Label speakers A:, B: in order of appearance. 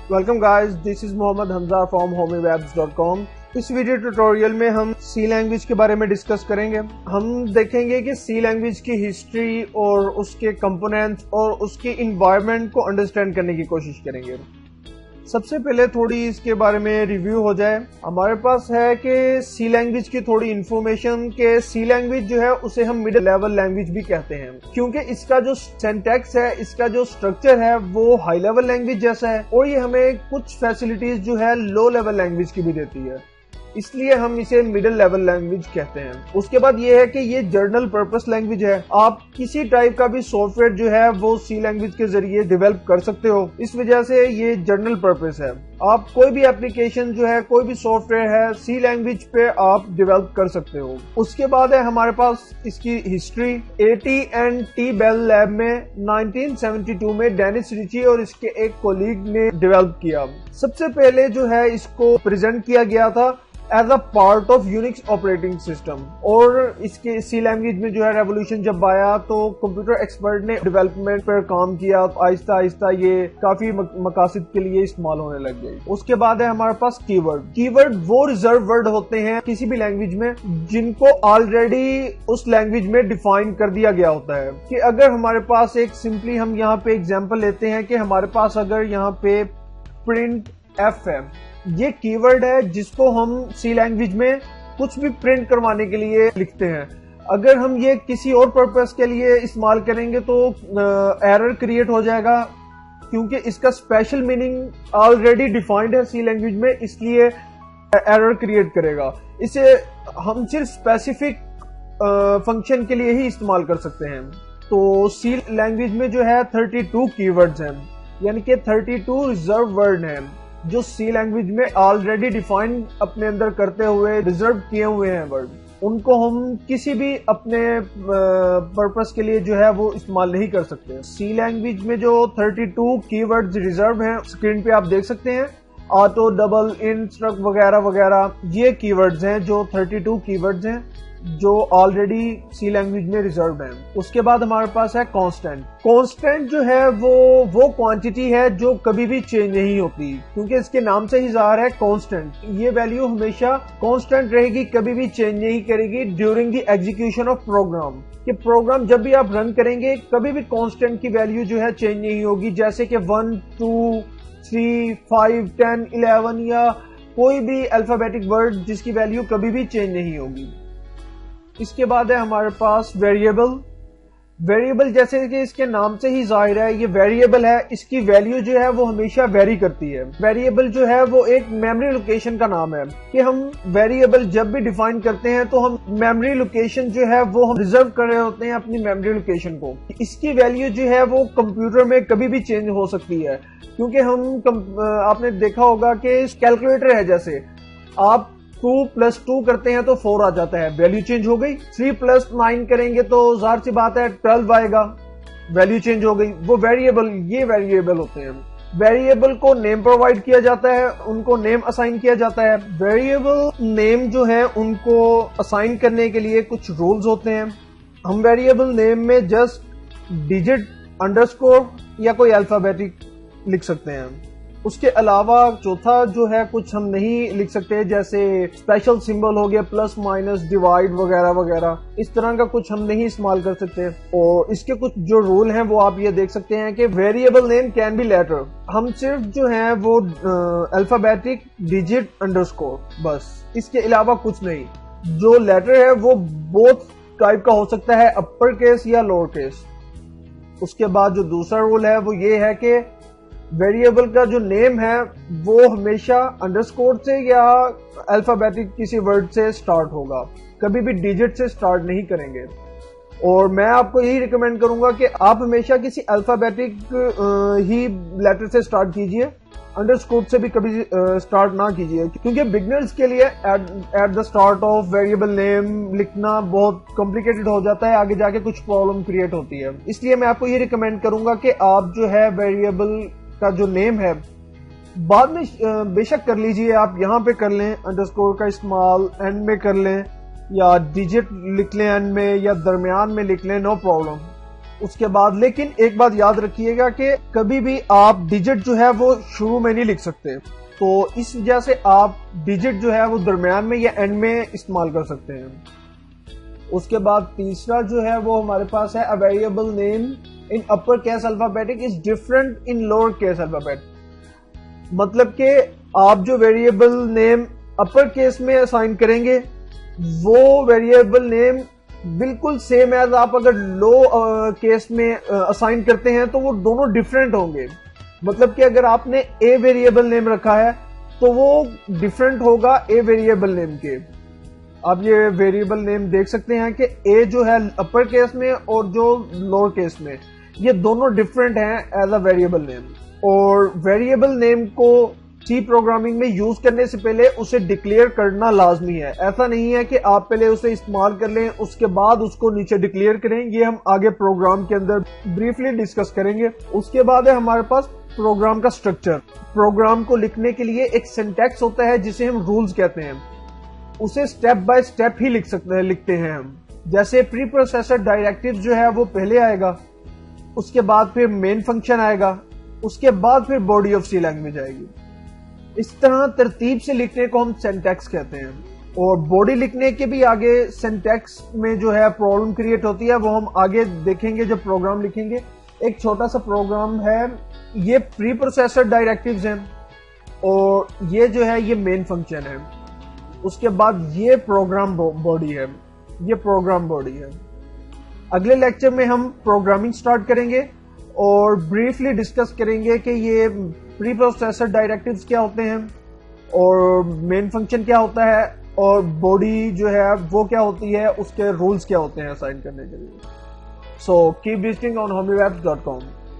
A: Welcome guys, this is Muhammad Hamza from homewebs.com۔ اس video tutorial میں ہم سی لینگویج کے بارے میں ڈسکس کریں گے۔ ہم دیکھیں گے کہ سی لینگویج کی ہسٹری اور اس کے کمپوننٹس اور اس کے انوائرمنٹ کو انڈرسٹینڈ کرنے کی کوشش کریں گے۔ سب سے پہلے تھوڑی اس کے بارے میں ریویو ہو جائے۔ ہمارے پاس ہے کہ سی لینگویج کی تھوڑی انفارمیشن کہ سی لینگویج جو ہے اسے ہم مڈل لیول لینگویج بھی کہتے ہیں، کیونکہ اس کا جو سینٹیکس ہے، اس کا جو سٹرکچر ہے وہ ہائی لیول لینگویج جیسا ہے، اور یہ ہمیں کچھ فیسلٹیز جو ہے لو لیول لینگویج کی بھی دیتی ہے، اس لیے ہم اسے مڈل لیول لینگویج کہتے ہیں۔ اس کے بعد یہ ہے کہ یہ جنرل پرپس لینگویج ہے۔ آپ کسی ٹائپ کا بھی سافٹ ویئر جو ہے وہ سی لینگویج کے ذریعے ڈیولپ کر سکتے ہو، اس وجہ سے یہ جنرل پرپس ہے۔ آپ کوئی بھی اپلیکیشن جو ہے، کوئی بھی سافٹ ویئر ہے، سی لینگویج پہ آپ ڈیولپ کر سکتے ہو۔ اس کے بعد ہے ہمارے پاس اس کی ہسٹری۔ AT&T بیل لیب میں 1972 میں ڈینس ریچی اور اس کے ایک کولیگ نے ڈیولپ کیا۔ سب سے پہلے جو ہے اس کو پریزنٹ کیا گیا تھا as a part of Unix operating system, اور اس کے سی لینگویج میں جو ہے ریولوشن جب آیا تو کمپیوٹر ایکسپرٹ نے ڈیولپمنٹ پر کام کیا، آہستہ آہستہ یہ کافی مقاصد کے لیے استعمال ہونے لگ گئی۔ اس کے بعد ہے ہمارے پاس کی ورڈ۔ کی ورڈ وہ ریزرو ورڈ ہوتے ہیں کسی بھی لینگویج میں جن کو آلریڈی اس لینگویج میں ڈیفائن کر دیا گیا ہوتا ہے، کہ اگر ہمارے پاس ایک سمپلی ہم یہاں پہ ایگزامپل لیتے ہیں کہ ہمارے پاس اگر یہاں پہ پرنٹ ایف ہے، یہ کی ورڈ ہے جس کو ہم سی لینگویج میں کچھ بھی پرنٹ کروانے کے لیے لکھتے ہیں۔ اگر ہم یہ کسی اور پرپس کے لیے استعمال کریں گے تو ایرر کریٹ ہو جائے گا، کیونکہ اس کا اسپیشل میننگ آلریڈی ڈیفائنڈ ہے سی لینگویج میں، اس لیے ایرر کریٹ کرے گا۔ اسے ہم صرف اسپیسیفک فنکشن کے لیے ہی استعمال کر سکتے ہیں۔ تو سی لینگویج میں جو ہے 32 کی ورڈز ہیں، یعنی کہ 32 ریزرو ورڈ ہیں جو سی لینگویج میں آلریڈی ڈیفائن اپنے اندر کرتے ہوئے ریزرو کیے ہوئے ہیں ورڈ، ان کو ہم کسی بھی اپنے پرپس کے لیے جو ہے وہ استعمال نہیں کر سکتے۔ سی لینگویج میں جو 32 کی ورڈز ریزرو ہیں، اسکرین پہ آپ دیکھ سکتے ہیں، آٹو، ڈبل، انسٹرکٹ وغیرہ وغیرہ، یہ کی ورڈز ہیں جو 32 کی ورڈز ہیں جو آلریڈی سی لینگویج میں ریزروڈ ہیں۔ اس کے بعد ہمارے پاس ہے کانسٹنٹ۔ کانسٹنٹ جو ہے وہ کوانٹٹی ہے جو کبھی بھی چینج نہیں ہوتی، کیونکہ اس کے نام سے ہی ظاہر ہے کانسٹنٹ۔ یہ ویلیو ہمیشہ کانسٹنٹ رہے گی، کبھی بھی چینج نہیں کرے گی during the execution of program. کہ پروگرام جب بھی آپ رن کریں گے کبھی بھی کانسٹنٹ کی ویلیو جو ہے چینج نہیں ہوگی، جیسے کہ 1 2 3 5 10 11 یا کوئی بھی الفابیٹک ورڈ جس کی ویلیو کبھی بھی چینج نہیں ہوگی۔ اس کے بعد ہے ہمارے پاس ویریبل۔ ویریبل جیسے کہ اس کے نام سے ہی ظاہر ہے، یہ ویریبل ہے، اس کی ویلیو جو ہے وہ ہمیشہ ویری کرتی ہے۔ ویریبل جو ہے وہ ایک میموری لوکیشن کا نام ہے، کہ ہم ویریبل جب بھی ڈیفائن کرتے ہیں تو ہم میموری لوکیشن جو ہے وہ ہم ریزرو کر رہے ہوتے ہیں اپنی میموری لوکیشن کو۔ اس کی ویلیو جو ہے وہ کمپیوٹر میں کبھی بھی چینج ہو سکتی ہے، کیونکہ آپ نے دیکھا ہوگا کہ کیلکولیٹر ہے، جیسے آپ 2+2 کرتے ہیں تو 4 آ جاتا ہے، ویلیو چینج ہو گئی۔ 3+9 کریں گے تو ظاہر سی بات ہے 12 آئے گا، ویلیو چینج ہو گئی۔ وہ ویریبل، یہ ویریبل ہوتے ہیں۔ ویریبل کو نیم پرووائڈ کیا جاتا ہے، ان کو نیم اسائن کیا جاتا ہے۔ ویریبل نیم جو ہے ان کو اسائن کرنے کے لیے کچھ رولز ہوتے ہیں۔ ہم ویریبل نیم میں جسٹ ڈیجٹ، انڈرسکور یا کوئی الفابیٹک لکھ سکتے ہیں۔ اس کے علاوہ چوتھا جو ہے کچھ ہم نہیں لکھ سکتے، جیسے اسپیشل سمبل ہو گیا، پلس مائنس، ڈیوائڈ وغیرہ وغیرہ، اس طرح کا کچھ ہم نہیں استعمال کر سکتے۔ اور اس کے کچھ جو رول ہیں وہ آپ یہ دیکھ سکتے ہیں کہ variable name can be letter, ہم صرف جو ہیں وہ الفابیٹک، ڈیجٹ، انڈرسکور، بس، اس کے علاوہ کچھ نہیں۔ جو لیٹر ہے وہ بوتھ ٹائپ کا ہو سکتا ہے، اپر کیس یا لوور کیس۔ اس کے بعد جو دوسرا رول ہے وہ یہ ہے کہ ویریبل کا جو نیم ہے وہ ہمیشہ انڈرسکور سے یا الفابیٹک کسی ورڈ سے سٹارٹ ہوگا، کبھی بھی ڈیجٹ سے سٹارٹ نہیں کریں گے۔ اور میں آپ کو یہی ریکمینڈ کروں گا کہ آپ ہمیشہ کسی الفابیٹک ہی لیٹر سے سٹارٹ کیجئے، انڈرسکور سے بھی کبھی سٹارٹ نہ کیجئے، کیونکہ بگنرز کے لیے at the start of variable name لکھنا بہت کمپلیکیٹڈ ہو جاتا ہے، آگے جا کے کچھ پرابلم کریٹ ہوتی ہے۔ اس لیے میں آپ کو یہ ریکمینڈ کروں گا کہ آپ جو ہے ویریبل کا جو نیم ہے بعد میں بے شک کر لیجئے، آپ یہاں پہ کر لیں، انڈرسکور کا استعمال اینڈ میں کر لیں، یا ڈیجٹ لکھ لیں اینڈ میں، یا درمیان میں لکھ لیں، نو پرابلم۔ اس کے بعد لیکن ایک بات یاد رکھیے گا کہ کبھی بھی آپ ڈیجٹ جو ہے وہ شروع میں نہیں لکھ سکتے، تو اس وجہ سے آپ ڈیجٹ جو ہے وہ درمیان میں یا اینڈ میں استعمال کر سکتے ہیں۔ اس کے بعد تیسرا جو ہے وہ ہمارے پاس ہے a variable name in upper case alphabetic is different in lower case alphabetic، مطلب کہ آپ جو ویریبل نیم اپر کیس میں اسائن کریں گے وہ ویریبل نیم بالکل سیم ایز آپ اگر لو کیس میں اسائن کرتے ہیں تو وہ دونوں ڈیفرنٹ ہوں گے۔ مطلب کہ اگر آپ نے اے ویریبل نیم رکھا ہے تو وہ ڈیفرنٹ ہوگا اے ویریبل نیم کے۔ آپ یہ ویریبل نیم دیکھ سکتے ہیں کہ اے جو ہے اپر کیس میں اور جو لوور کیس میں یہ دونوں ڈیفرنٹ ہیں ایز اے ویریبل نیم۔ اور ویریبل نیم کو سی پروگرامنگ میں یوز کرنے سے پہلے اسے ڈکلیئر کرنا لازمی ہے، ایسا نہیں ہے کہ آپ پہلے اسے استعمال کر لیں اس کے بعد اس کو نیچے ڈکلیئر کریں، یہ ہم آگے پروگرام کے اندر بریفلی ڈسکس کریں گے۔ اس کے بعد ہے ہمارے پاس پروگرام کا سٹرکچر۔ پروگرام کو لکھنے کے لیے ایک سینٹیکس ہوتا ہے جسے ہم رولز کہتے ہیں، اسے سٹیپ بائی سٹیپ ہی لکھتے ہیں ہم۔ جیسے پری پروسیسر ڈائریکٹیو جو ہے وہ پہلے آئے گا، اس کے بعد پھر مین فنکشن آئے گا، اس کے بعد پھر باڈی آف سی لینگویج آئے گی۔ اس طرح ترتیب سے لکھنے کو ہم سینٹیکس کہتے ہیں۔ اور باڈی لکھنے کے بھی آگے سینٹیکس میں جو ہے پرابلم کریٹ ہوتی ہے، وہ ہم آگے دیکھیں گے جب پروگرام لکھیں گے۔ ایک چھوٹا سا پروگرام ہے، یہ پری پروسیسر ڈائریکٹیوز ہیں اور یہ جو ہے یہ مین فنکشن ہے، اس کے بعد یہ پروگرام باڈی ہے، یہ پروگرام باڈی ہے۔ اگلے لیکچر میں ہم پروگرامنگ سٹارٹ کریں گے اور بریفلی ڈسکس کریں گے کہ یہ پری پروسیسر ڈائریکٹیوز کیا ہوتے ہیں اور مین فنکشن کیا ہوتا ہے اور باڈی جو ہے وہ کیا ہوتی ہے، اس کے رولز کیا ہوتے ہیں اسائن کرنے کے لیے۔ So keep visiting on homewebs.com۔